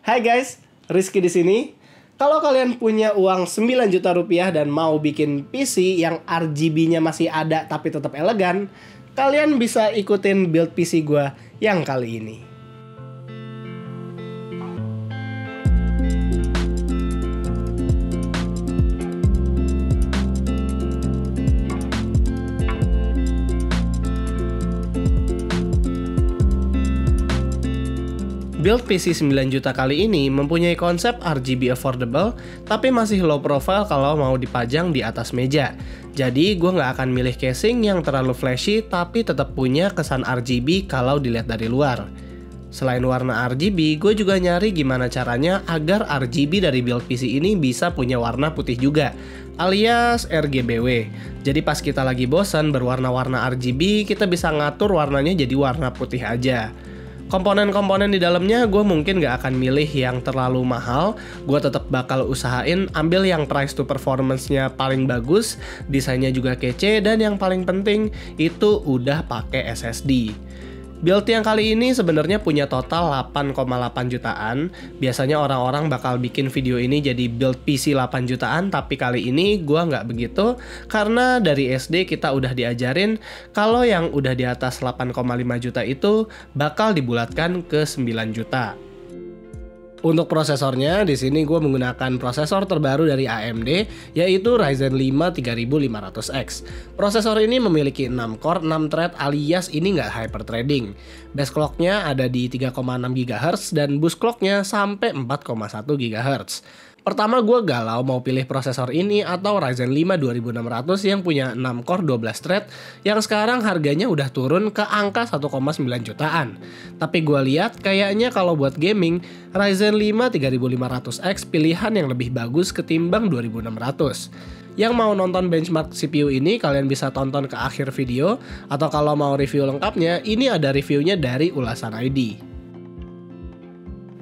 Hai guys, Rizky di sini. Kalau kalian punya uang 9 juta rupiah dan mau bikin PC yang RGB-nya masih ada tapi tetap elegan, kalian bisa ikutin build PC gue yang kali ini. Build PC 9 juta kali ini mempunyai konsep RGB affordable, tapi masih low profile kalau mau dipajang di atas meja. Jadi gue nggak akan milih casing yang terlalu flashy, tapi tetap punya kesan RGB kalau dilihat dari luar. Selain warna RGB, gue juga nyari gimana caranya agar RGB dari build PC ini bisa punya warna putih juga, alias RGBW. Jadi pas kita lagi bosan berwarna-warna RGB, kita bisa ngatur warnanya jadi warna putih aja. Komponen-komponen di dalamnya gue mungkin gak akan milih yang terlalu mahal. Gue tetap bakal usahain ambil yang price to performance-nya paling bagus, desainnya juga kece, dan yang paling penting itu udah pakai SSD. Build yang kali ini sebenarnya punya total 8,8 jutaan. Biasanya orang-orang bakal bikin video ini jadi build PC 8 jutaan, tapi kali ini gua nggak begitu, karena dari SD kita udah diajarin kalau yang udah di atas 8,5 juta itu bakal dibulatkan ke 9 juta. Untuk prosesornya, di sini gue menggunakan prosesor terbaru dari AMD, yaitu Ryzen 5 3500X. Prosesor ini memiliki 6 core, 6 thread alias ini nggak hyperthreading. Base clocknya ada di 3,6 GHz dan boost clocknya sampai 4,1 GHz. Pertama gue galau mau pilih prosesor ini atau Ryzen 5 2600 yang punya 6 core 12 thread yang sekarang harganya udah turun ke angka 1,9 jutaan. Tapi gue lihat kayaknya kalau buat gaming, Ryzen 5 3500X pilihan yang lebih bagus ketimbang 2600. Yang mau nonton benchmark CPU ini kalian bisa tonton ke akhir video, atau kalau mau review lengkapnya ini ada reviewnya dari Ulasan ID.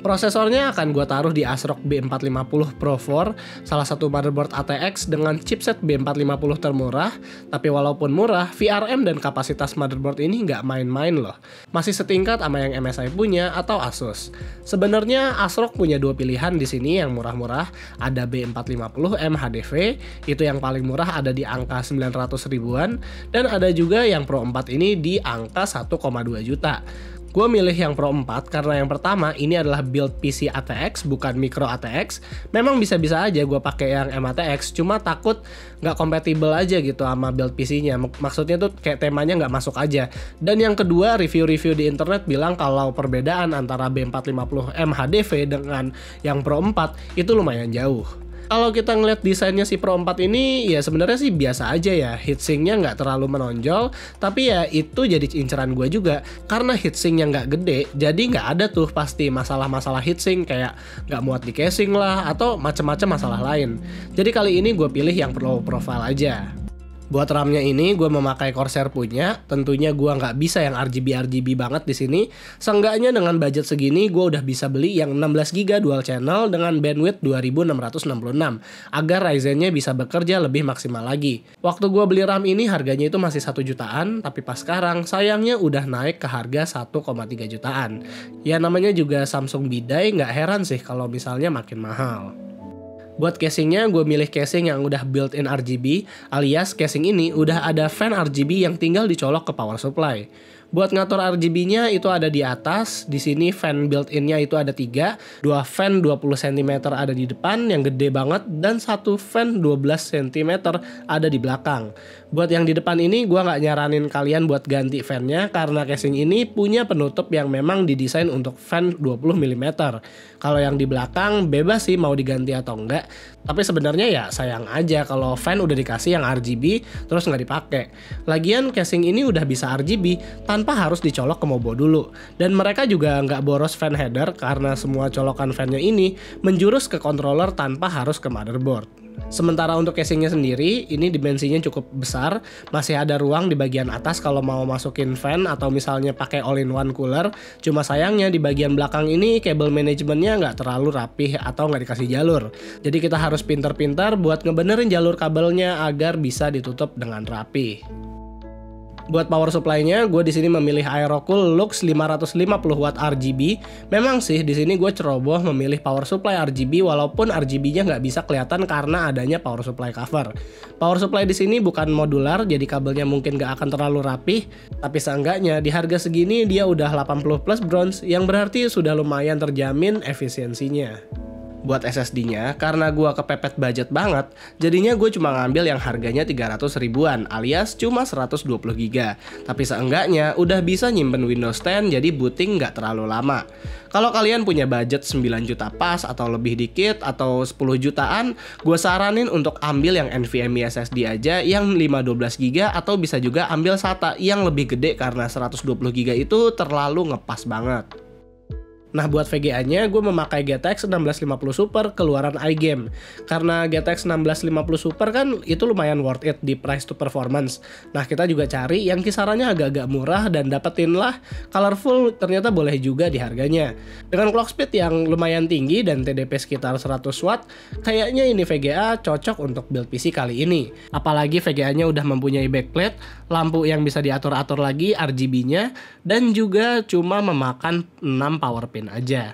Prosesornya akan gue taruh di ASRock B450 Pro 4, salah satu motherboard ATX dengan chipset B450 termurah. Tapi walaupun murah, VRM dan kapasitas motherboard ini nggak main-main loh. Masih setingkat sama yang MSI punya atau Asus. Sebenarnya ASRock punya dua pilihan di sini yang murah-murah. Ada B450M HDV, itu yang paling murah ada di angka 900 ribuan. Dan ada juga yang Pro 4 ini di angka 1,2 juta. Gue milih yang Pro 4 karena yang pertama ini adalah build PC ATX bukan micro ATX. Memang bisa-bisa aja gue pakai yang MATX, cuma takut nggak kompatibel aja gitu sama build PC-nya. Maksudnya tuh kayak temanya nggak masuk aja. Dan yang kedua, review-review di internet bilang kalau perbedaan antara B450M HDV dengan yang Pro 4 itu lumayan jauh. Kalau kita ngeliat desainnya si Pro 4 ini, ya sebenarnya sih biasa aja ya. Heatsinknya nggak terlalu menonjol, tapi ya itu jadi inceran gue juga. Karena heatsinknya nggak gede, jadi nggak ada tuh pasti masalah-masalah heatsink kayak nggak muat di casing lah, atau macam-macam masalah lain. Jadi kali ini gue pilih yang low profile aja. Buat RAM-nya ini gue memakai Corsair punya, tentunya gue nggak bisa yang RGB banget di sini. Seenggaknya dengan budget segini gue udah bisa beli yang 16GB dual channel dengan bandwidth 2666 agar Ryzen-nya bisa bekerja lebih maksimal lagi. Waktu gue beli RAM ini harganya itu masih 1 jutaan, tapi pas sekarang sayangnya udah naik ke harga 1,3 jutaan. Ya namanya juga Samsung bidai, nggak heran sih kalau misalnya makin mahal. Buat casingnya, gue milih casing yang udah built-in RGB, alias casing ini udah ada fan RGB yang tinggal dicolok ke power supply. Buat ngatur RGB-nya itu ada di atas, di sini fan built-in-nya itu ada 3, 2 fan 20 cm ada di depan yang gede banget, dan 1 fan 12 cm ada di belakang. Buat yang di depan ini gue nggak nyaranin kalian buat ganti fan-nya karena casing ini punya penutup yang memang didesain untuk fan 20 mm. Kalau yang di belakang bebas sih mau diganti atau enggak, tapi sebenarnya ya sayang aja kalau fan udah dikasih yang RGB terus nggak dipakai. Lagian casing ini udah bisa RGB tanpa harus dicolok ke mobo dulu. Dan mereka juga nggak boros fan header karena semua colokan fan-nya ini menjurus ke controller tanpa harus ke motherboard. Sementara untuk casingnya sendiri, ini dimensinya cukup besar, masih ada ruang di bagian atas kalau mau masukin fan atau misalnya pakai all-in-one cooler. Cuma sayangnya di bagian belakang ini kabel manajemennya nggak terlalu rapih atau nggak dikasih jalur. Jadi kita harus pintar-pintar buat ngebenerin jalur kabelnya agar bisa ditutup dengan rapi. Buat power supply-nya, gue di sini memilih Aerocool Lux 550 watt RGB. Memang sih di sini gue ceroboh memilih power supply RGB walaupun RGB-nya nggak bisa kelihatan karena adanya power supply cover. Power supply di sini bukan modular, jadi kabelnya mungkin nggak akan terlalu rapih. Tapi seenggaknya di harga segini dia udah 80 plus bronze, yang berarti sudah lumayan terjamin efisiensinya. Buat SSD-nya, karena gua kepepet budget banget, jadinya gue cuma ngambil yang harganya 300 ribuan alias cuma 120 GB. Tapi seenggaknya udah bisa nyimpen Windows 10 jadi booting nggak terlalu lama. Kalau kalian punya budget 9 juta pas atau lebih dikit atau 10 jutaan, gue saranin untuk ambil yang NVMe SSD aja yang 512 GB atau bisa juga ambil SATA yang lebih gede karena 120 GB itu terlalu ngepas banget. Nah buat VGA-nya gue memakai GTX 1650 Super keluaran iGame. Karena GTX 1650 Super kan itu lumayan worth it di price to performance. Nah kita juga cari yang kisarannya agak-agak murah dan dapetin lah colorful, ternyata boleh juga di harganya. Dengan clock speed yang lumayan tinggi dan TDP sekitar 100 watt, kayaknya ini VGA cocok untuk build PC kali ini. Apalagi VGA-nya udah mempunyai backplate, lampu yang bisa diatur-atur lagi RGB-nya, dan juga cuma memakan 6 power pin aja.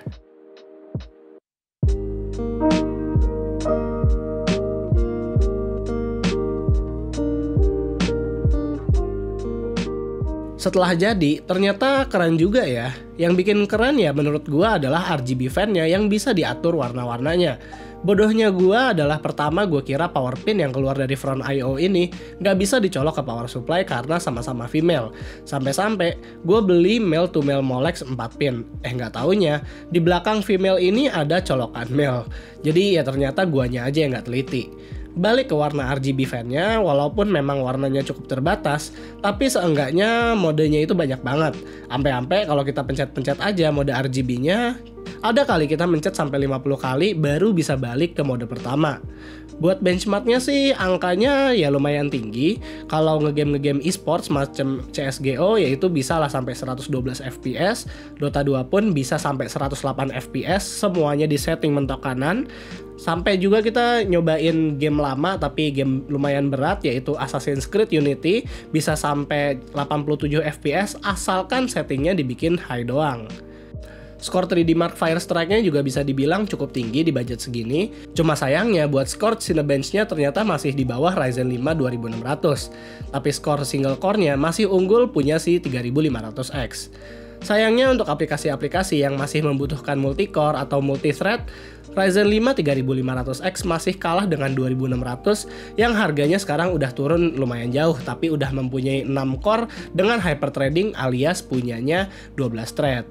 Setelah jadi, ternyata keren juga ya. Yang bikin keren ya menurut gua adalah RGB fan-nya yang bisa diatur warna-warnanya. Bodohnya gua adalah pertama gua kira power pin yang keluar dari front I/O ini nggak bisa dicolok ke power supply karena sama-sama female. Sampai-sampai gua beli male to male Molex 4 pin. Nggak taunya di belakang female ini ada colokan male. Jadi ya ternyata guanya aja yang nggak teliti. Balik ke warna RGB fan-nya, walaupun memang warnanya cukup terbatas, tapi seenggaknya modenya itu banyak banget. Ampe-ampe kalau kita pencet-pencet aja mode RGB-nya, ada kali kita mencet sampai 50 kali baru bisa balik ke mode pertama. Buat benchmarknya sih angkanya ya lumayan tinggi. Kalau ngegame e-sports macam CSGO yaitu bisa lah sampai 112 fps, Dota 2 pun bisa sampai 108 fps, semuanya di setting mentok kanan. Sampai juga kita nyobain game lama tapi game lumayan berat yaitu Assassin's Creed Unity, bisa sampai 87 fps asalkan settingnya dibikin high doang. Skor 3D Mark Firestrike-nya juga bisa dibilang cukup tinggi di budget segini. Cuma sayangnya buat skor Cinebench-nya ternyata masih di bawah Ryzen 5 2600. Tapi skor single core-nya masih unggul punya si 3500X. Sayangnya untuk aplikasi-aplikasi yang masih membutuhkan multi-core atau multi-thread, Ryzen 5 3500X masih kalah dengan 2600 yang harganya sekarang udah turun lumayan jauh tapi udah mempunyai 6 core dengan hyperthreading alias punyanya 12 thread.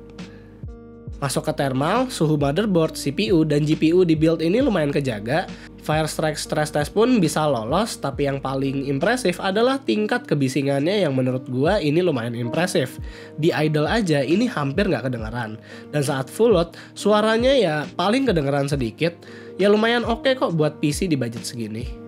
Masuk ke thermal, suhu motherboard, CPU, dan GPU di build ini lumayan kejaga. Firestrike stress test pun bisa lolos, tapi yang paling impresif adalah tingkat kebisingannya yang menurut gua ini lumayan impresif. Di idle aja ini hampir nggak kedengeran. Dan saat full load, suaranya ya paling kedengeran sedikit. Ya lumayan oke kok buat PC di budget segini.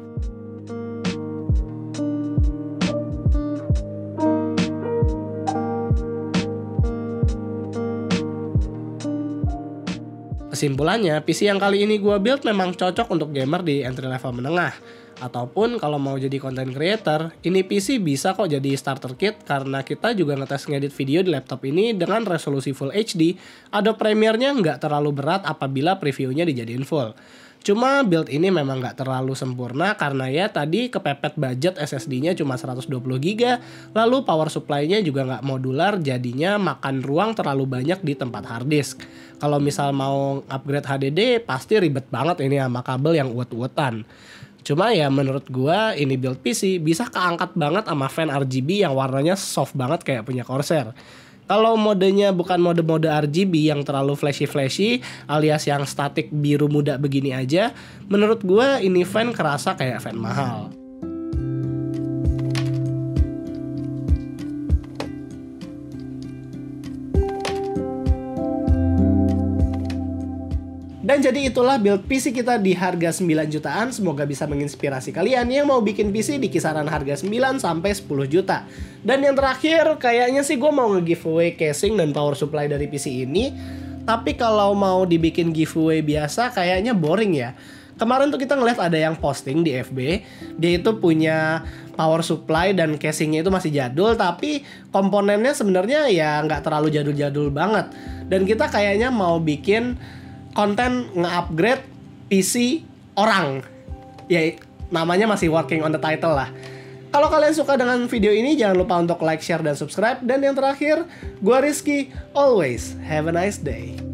Kesimpulannya, PC yang kali ini gue build memang cocok untuk gamer di entry level menengah. Ataupun kalau mau jadi content creator, ini PC bisa kok jadi starter kit karena kita juga ngetes ngedit video di laptop ini dengan resolusi Full HD. Adobe Premiere-nya nggak terlalu berat apabila previewnya dijadiin full. Cuma build ini memang nggak terlalu sempurna karena ya tadi kepepet budget SSD-nya cuma 120 GB, lalu power supply-nya juga nggak modular jadinya makan ruang terlalu banyak di tempat hard disk. Kalau misal mau upgrade HDD pasti ribet banget ini sama kabel yang uwet-uwetan. Cuma ya menurut gua ini build PC bisa keangkat banget sama fan RGB yang warnanya soft banget kayak punya Corsair. Kalau modenya bukan mode-mode RGB yang terlalu flashy-flashy alias yang statik biru muda begini aja, menurut gua ini fan kerasa kayak fan mahal. Dan jadi itulah build PC kita di harga 9 jutaan. Semoga bisa menginspirasi kalian yang mau bikin PC di kisaran harga 9 sampai 10 juta. Dan yang terakhir kayaknya sih gue mau nge-giveaway casing dan power supply dari PC ini. Tapi kalau mau dibikin giveaway biasa kayaknya boring ya. Kemarin tuh kita ngeliat ada yang posting di FB, dia itu punya power supply dan casingnya itu masih jadul, tapi komponennya sebenarnya ya nggak terlalu jadul-jadul banget. Dan kita kayaknya mau bikin konten nge-upgrade PC orang. Ya namanya masih working on the title lah. Kalau kalian suka dengan video ini, jangan lupa untuk like, share, dan subscribe. Dan yang terakhir, gua Rizky, always have a nice day.